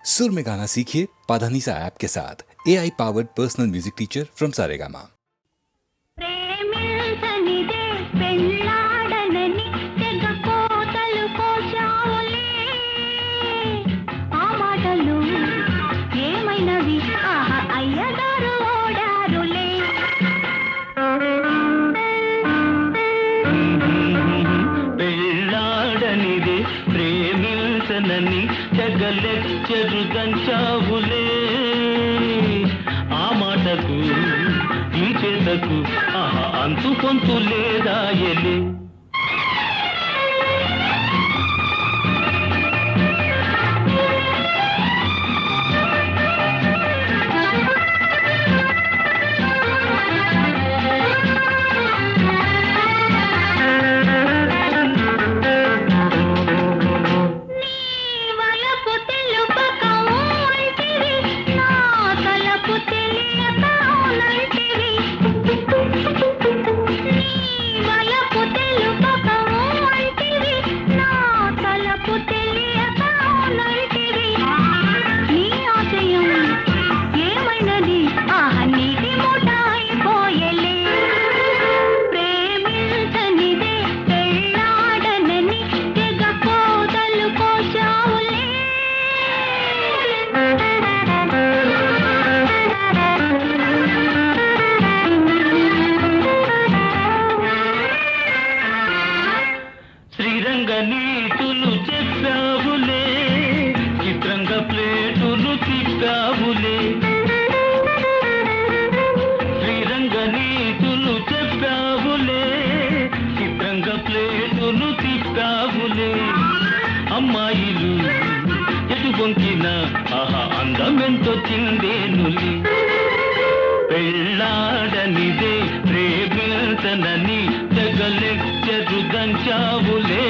सुर में गाना सीखिए पाधानीसा ऐप के साथ AI powered personal music teacher from Saregama. జగలెచ్చరుదంచావులే ఆ మాటకు ఈ చేతకు అంతు కొంతు లేదాయలే. నీతులు చెప్పావులే చిత్రంగ ప్లేటులు తిప్పావులే. శ్రీరంగ నీతులు చెప్పావులే చిత్రంగ ప్లేటులు తిప్పావులే. అమ్మాయిలు ఎటు బొంకిన అందమెంతో చిందేనులి. పెళ్ళాడనిదే ప్రేమించనని జగలెచ్చరుదంచావులే.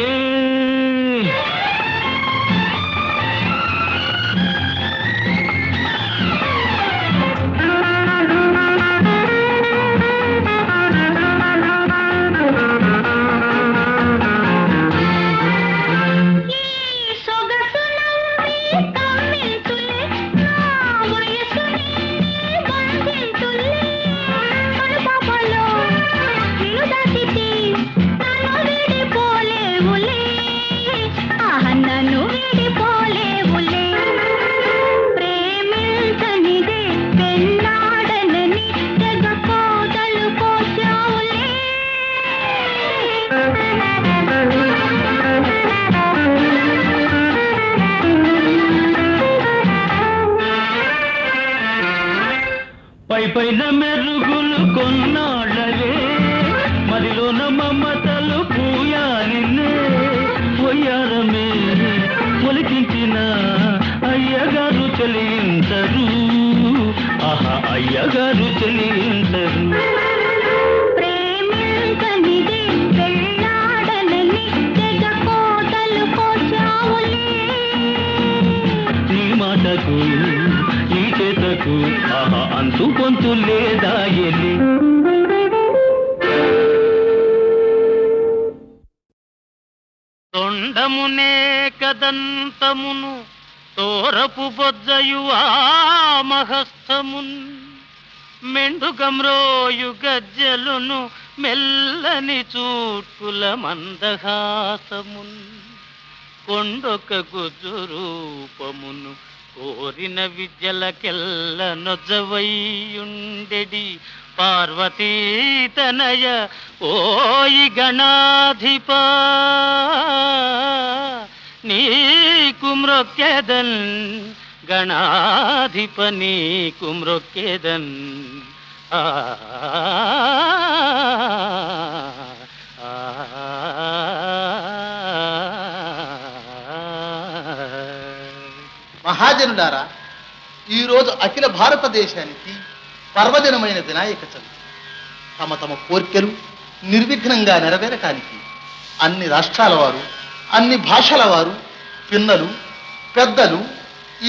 పైన మెరుగులు కొన్నాళ్ళవే మదిలోన మమతలు పూయాలినే. పొయ్యారమే ఒలికించిన అయ్యగారు చెలించరు అయ్యగారు చెలించరు. నీ మాటకు ఈ చేతకు అంతు కొంతు లేదాయలే. తొండమునే కదంతమును తోరపు బొజ్జయు మహస్థమున్ మెండుగమ్రోయు గజ్జలును మెల్లని చూట్కుల మందహాసమున్ కొండొక గుజ్జు రూపమును కోరిన విద్యలకెల్ల నొజ్జవైయుండెడి పార్వతీతనయ ఓయి గణాధిప నీకు మ్రొక్కెదన్ గణాధిప నీకు మ్రొక్కెదన్. మహాజనులారా, ఈరోజు అఖిల భారతదేశానికి పర్వదినమైన వినాయక చవితి. తమ తమ కోర్కెలు నిర్విఘ్నంగా నెరవేరటానికి అన్ని రాష్ట్రాల వారు, అన్ని భాషల వారు, పిన్నలు పెద్దలు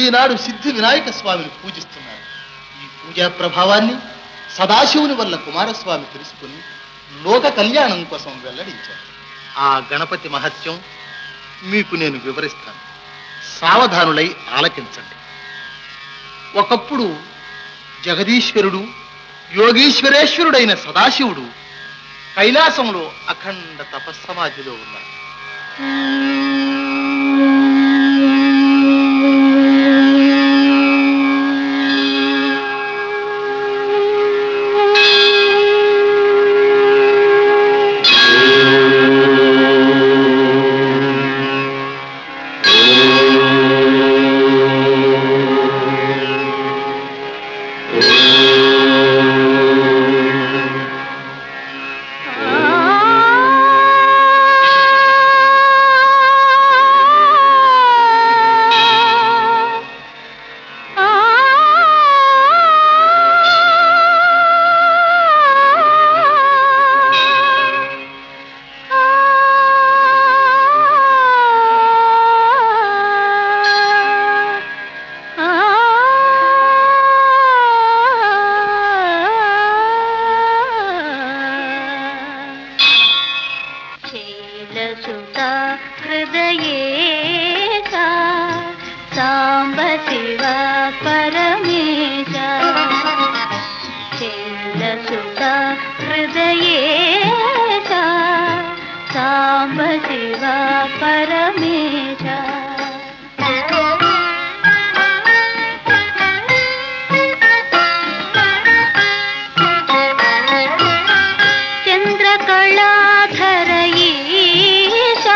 ఈనాడు సిద్ధి వినాయక స్వామిని పూజిస్తున్నారు. ఈ పూజా ప్రభావాన్ని సదాశివుని వల్ల కుమారస్వామి తెలుసుకుని లోక కళ్యాణం కోసం వెల్లడించారు. ఆ గణపతి మహత్యం మీకు నేను వివరిస్తాను. సావధానులై ఆలకించండి. ఒకప్పుడు జగదీశ్వరుడు యోగీశ్వరేశ్వరుడైన సదాశివుడు కైలాసంలో అఖండ తపస్సమాధిలో ఉన్నారు. సాంబ శివ పరమేశ శైలసుత హృదయేశ సాంబ శివ పరమేశ చంద్రకళాధర ఈశ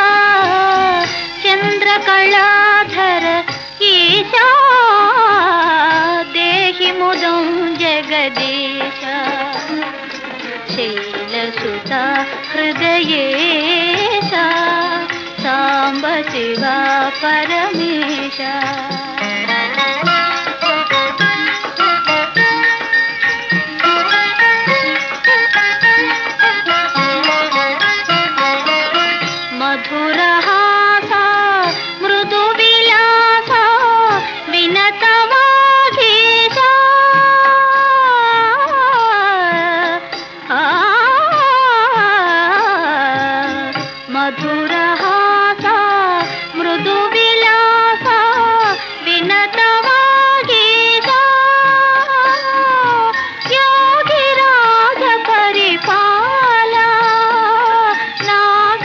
చంద్రకళాధర ఈశా దేహి ముదం జగదీశ శైలసుత హృదయేశ సాంబ శివ పరమేశ మధురహాస మృదు విలాస వినతమాధీశ మధురహాస మృదు విలాస వినతమాధీశ యోగిరాజ పరిపాల నాగరాజగళహార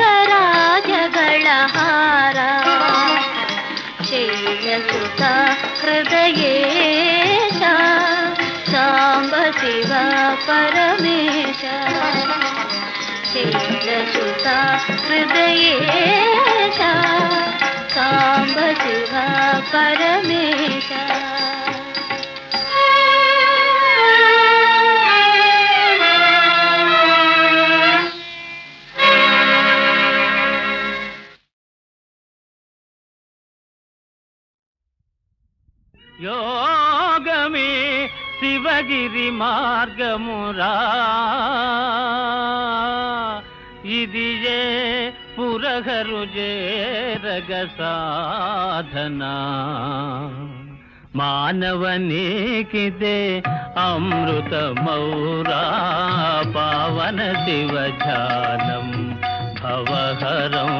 శైలసుత హృదయేశ సాంబ శివ పరమేశ శైలసుత హృదయేశ సాంబ శివ పరమేశ యోగమే శివగిరి మార్గమురా ఇది ఏ పురహరు జేరగ సాధన మానవనీకిదే అమృతమౌరా పావన శివ ధ్యానం భవహరం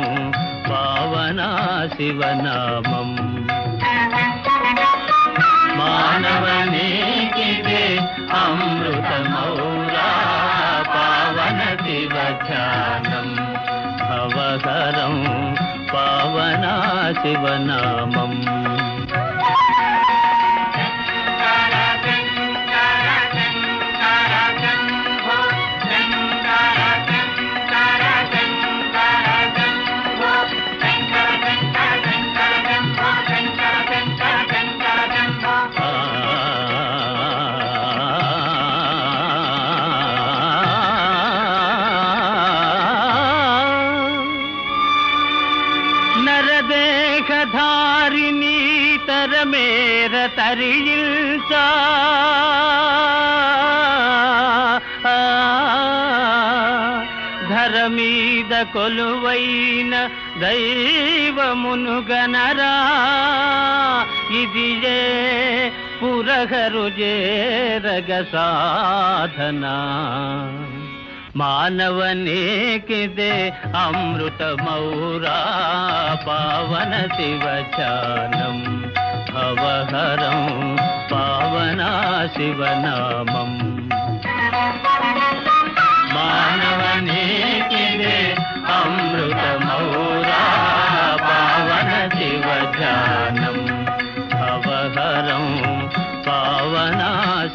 పావనా శివనామం మానవనీకిదే అమృతమౌరా పావన శివ ధ్యానం భవహరం పావనా శివనామం నరదేహధారిణీ తరమేర తరిల్చా ధర మీద కొలువైన దైవమును గనరా ఇది ఏ పురహరు జేరగ సాధన మానవనీకిదే అమృతమౌరా పావన శివ ధ్యానం భవహరం పావ శివనామం మానవనేకిదే అమృతమౌరా పావన శివ ధ్యానం అవహరం పావన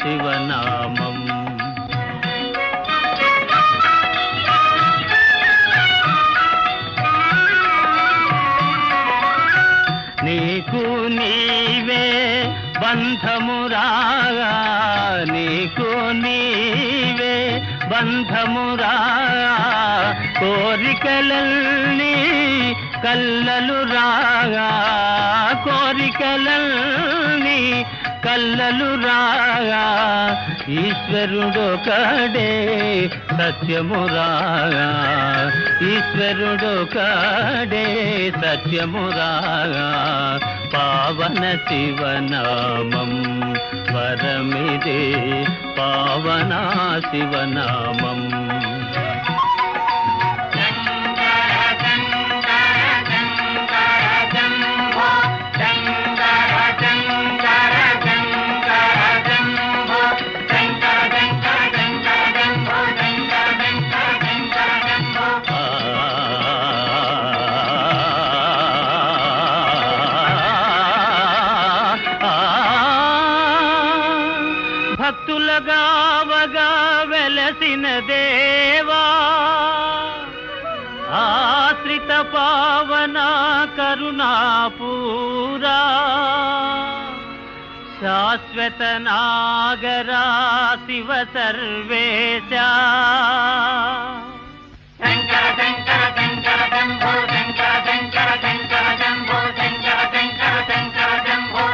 శివనామం నీకు నీవే బంధమురాగా నీకు నీవే బంధమురా కోరికలన్నీ కల్లలు రాగా కోరికలన్నీ కల్లలు రాగా ఈశ్వరుడొకడే సత్యమురాగా ఈశ్వరుడొకడే సత్యమురాగా పావన శివనామం వరమిదే పావన శివనామం భక్తులగావగా వెలసిన దేవా ఆశ్రిత పావన కరుణాపూరా శాశ్వత నాగరా శివ సర్వేశ శంకర శంకర శంకర శంభో శంకర శంకర శంకర శంభో శంకర శంకర శంకర శంభో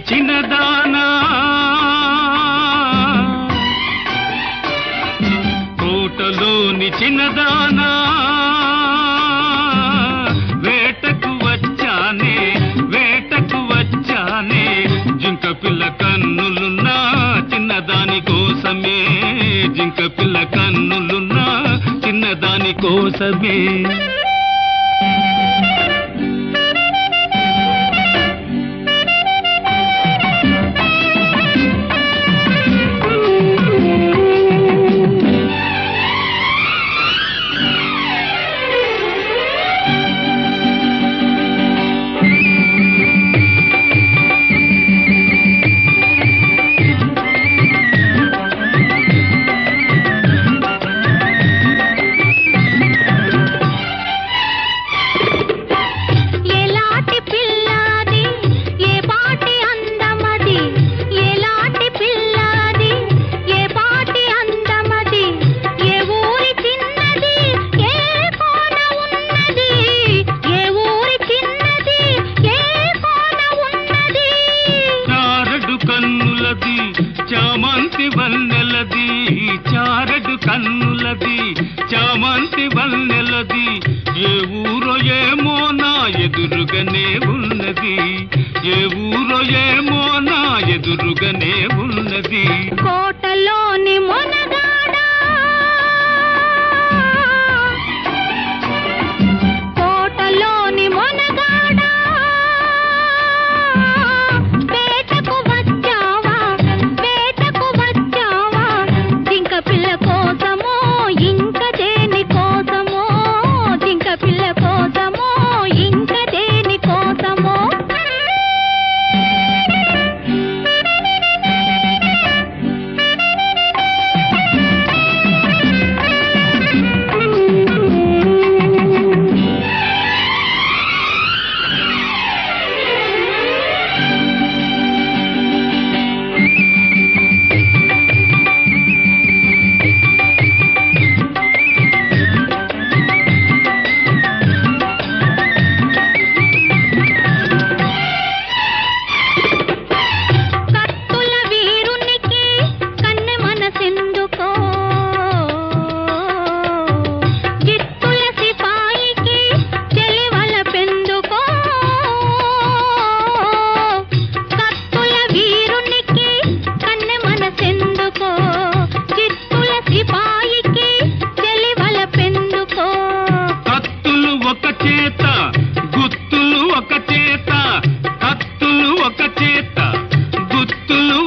చిన్నదానా కోటలోని చిన్నదానా వేటకు వచ్చానే జింక పిల్ల కన్నులున్నా చిన్నదాని కోసమే జింక పిల్ల కన్నులున్నా చిన్నదాని కోసమే చారడు కన్నులది చామంతి వన్నెలది ఏ ఊరో ఏమో నా ఎదురుగానే ఉన్నది ఏ ఊరో ఏమో నా ఎదురుగానే ఉన్నది కోటలోని మొనగాడా కోటలోని మొనగాడా వేటకు వచ్చావా వేటకు వచ్చావా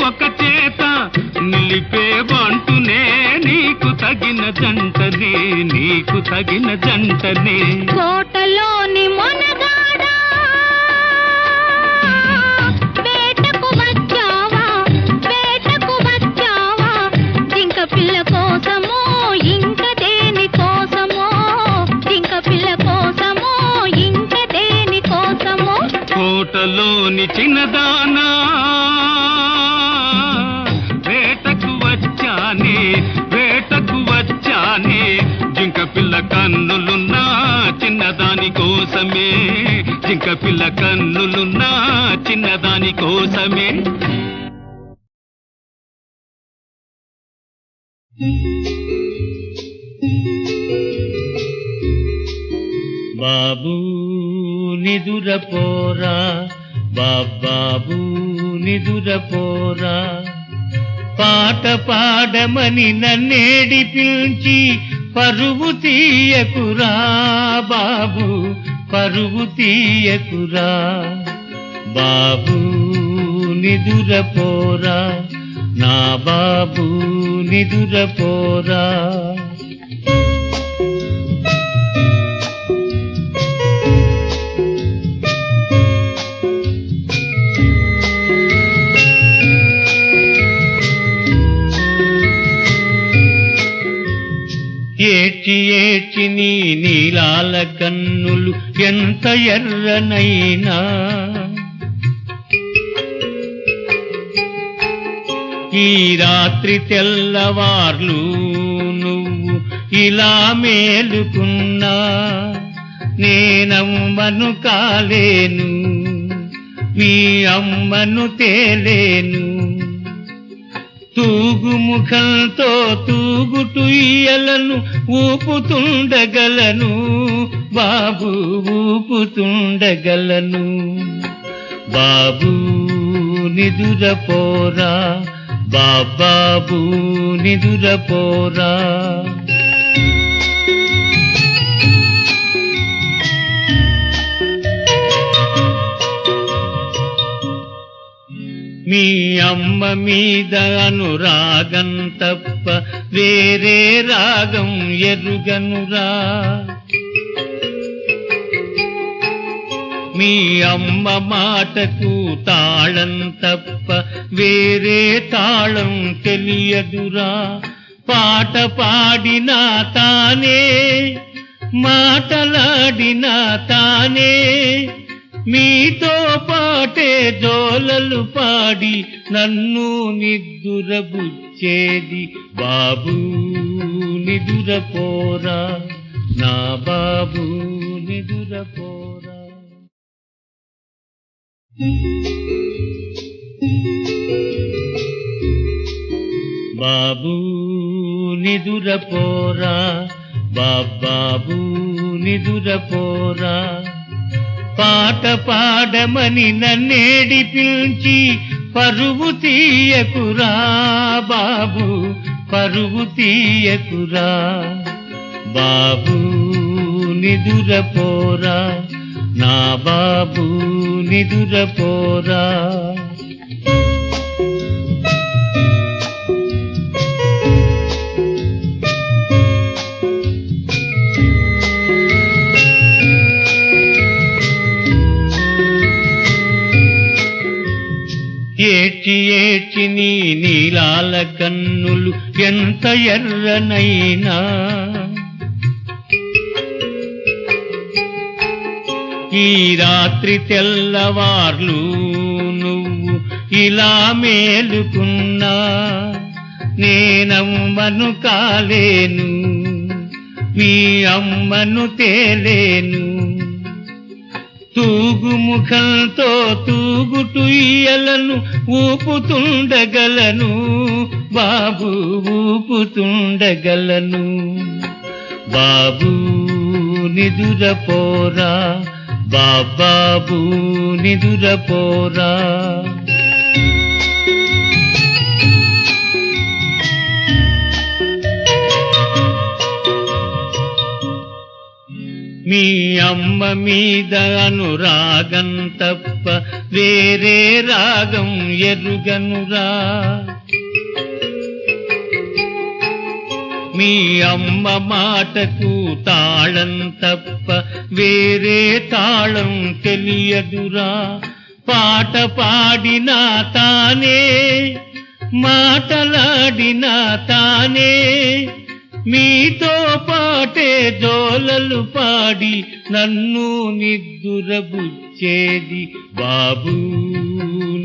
ఒక చేత నిలిపే బంటునే నీకు తగిన జంటనే, నీకు తగిన జంటనే. కోటలోని మొనగాడా వేటకు వచ్చావా, వేటకు వచ్చావా, జింక పిల్ల కోసమో ఇంక దేని కోసమో, జింక పిల్ల కోసమో ఇంక దేని కోసమో. కోటలోని చిన్నదానా వేటకు వచ్చానే, వేటకు వచ్చానే, జింక పిల్ల కన్నులున్నా చిన్నదాని కోసమే, జింక పిల్ల కన్నులున్నా చిన్నదాని కోసమే. బాబూ నిదురపోరా, బాబాబూ నిదురపోరా, పాట పాడమని నన్నేడి పిలిచి పరువు తీయకురా బాబు, పరువు తీయకురా. బాబూ నిదురపోరా, నా బాబూ నిదురపోరా. ఏడ్చి ఏడ్చి నీ నీలాల కన్నులు ఎంత ఎర్రనైనా, ఈ రాత్రి తెల్లవార్లు నువ్వు ఇలా మేలుకున్నా, నేనమ్మను కాలేను, మీ అమ్మను తేలేను. తూగు ముఖంతో తూగుటుయ్యలను ఊపుతుండగలను బాబు, ఊపుతుండగలను. బాబూ నిదురపోరా, బాబాబూ నిదురపోరా. మీ అమ్మ మీద అనురాగం తప్ప వేరే రాగం ఎరుగనురా. మీ అమ్మ మాటకు తాళం తప్ప వేరే తాళం తెలియదురా. పాట పాడినా తానే, మాటలాడినా తానే, మీతో పాటే జోలలు పాడి నన్ను నిద్దురబుచ్చేది. బాబూ నిదురపోరా, నా బాబూ నిదురపోరా. బాబూ నిదురపోరా, బాబాబూ నిదురపోరా, పాట పాడమని నన్నేడి పిలిచి పరువు తీయకురా బాబు, పరువు తీయకురా. బాబూ నిదురపోరా, నా బాబూ నిదురపోరా. ఏడ్చి ఏడ్చి నీ నీలాల కన్నులు ఎంత ఎర్రనైనా, ఈ రాత్రి తెల్లవార్లు నువ్వు ఇలా మేలుకున్నా, నేనమ్మను కాలేను, మీ అమ్మను తేలేను. తూగు ముఖంతో తూగుటుయ్యలను ఊపుతుండగలను బాబు, ఊపుతుండగలను. బాబూ నిదురపోరా, బాబాబూ నిదురపోరా. మీ అమ్మ మీద అనురాగం తప్ప వేరే రాగం ఎరుగనురా. మీ అమ్మ మాటకు తాళం తప్ప వేరే తాళం తెలియదురా. పాట పాడినా తానే, మాటలాడినా తానే, మీతో పాటే జోలలు పాడి నన్ను నిద్దురబుచ్చేది. బాబూ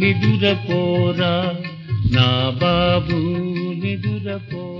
నిదురపోరా, నా బాబూ నిదురపోరా.